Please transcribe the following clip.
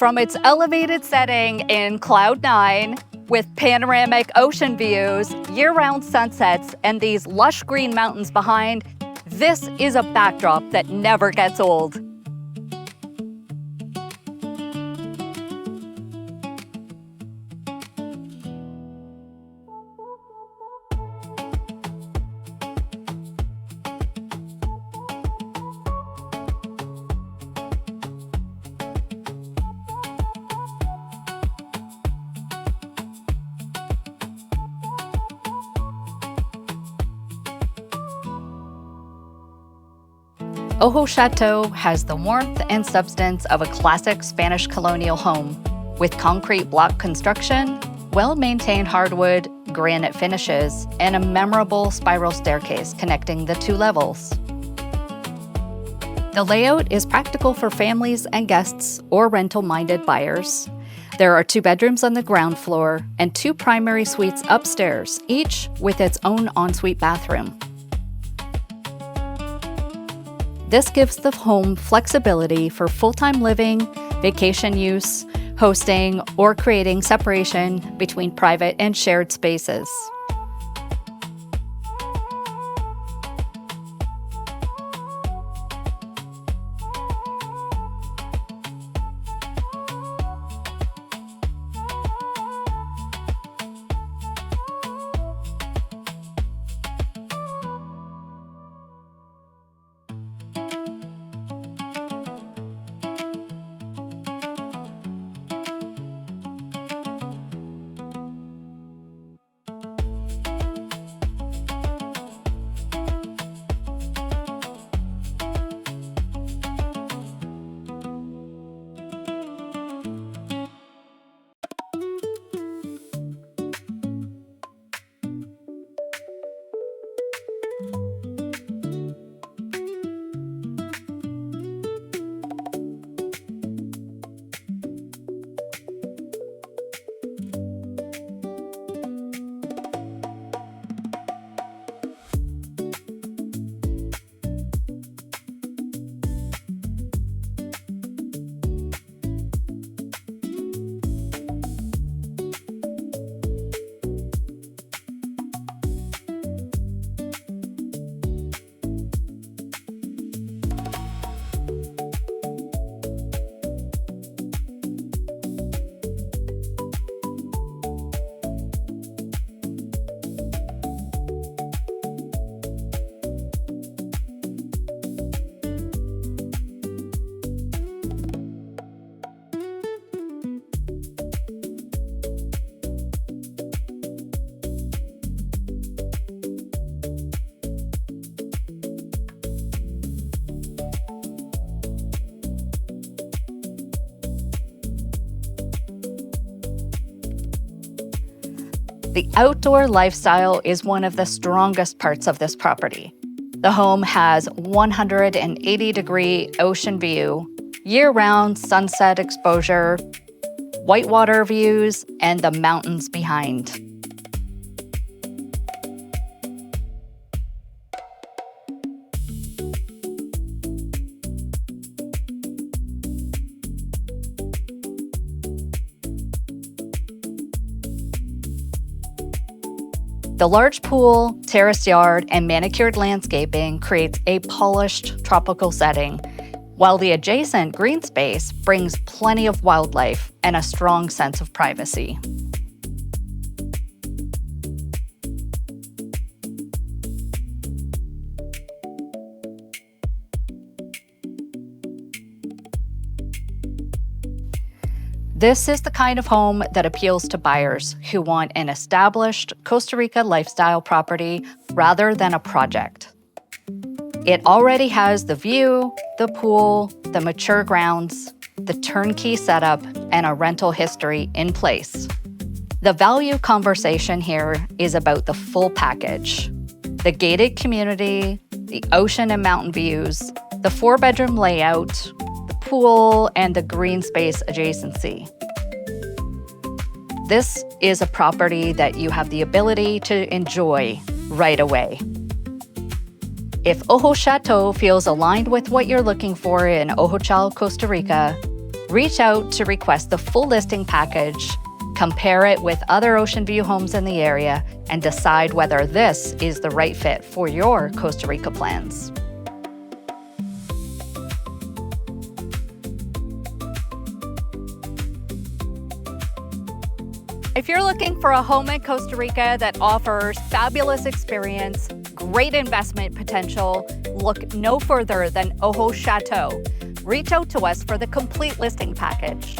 From its elevated setting in Cloud 9, with panoramic ocean views, year-round sunsets, and these lush green mountains behind, this is a backdrop that never gets old. OjoChateau has the warmth and substance of a classic Spanish colonial home, with concrete block construction, well-maintained hardwood, granite finishes, and a memorable spiral staircase connecting the two levels. The layout is practical for families and guests or rental-minded buyers. There are 2 bedrooms on the ground floor and 2 primary suites upstairs, each with its own ensuite bathroom. This gives the home flexibility for full-time living, vacation use, hosting, or creating separation between private and shared spaces. The outdoor lifestyle is one of the strongest parts of this property. The home has 180-degree ocean view, year-round sunset exposure, whitewater views, and the mountains behind. The large pool, terraced yard, and manicured landscaping creates a polished tropical setting, while the adjacent green space brings plenty of wildlife and a strong sense of privacy. This is the kind of home that appeals to buyers who want an established Costa Rica lifestyle property rather than a project. It already has the view, the pool, the mature grounds, the turnkey setup, and a rental history in place. The value conversation here is about the full package: the gated community, the ocean and mountain views, the 4-bedroom layout, the pool, and the green space adjacency. This is a property that you have the ability to enjoy right away. If OjoChateau feels aligned with what you're looking for in Ojochal, Costa Rica, Reach out to request the full listing package, compare it with other ocean view homes in the area, and decide whether this is the right fit for your Costa Rica plans. If you're looking for a home in Costa Rica that offers fabulous experience, great investment potential, look no further than OjoChateau. Reach out to us for the complete listing package.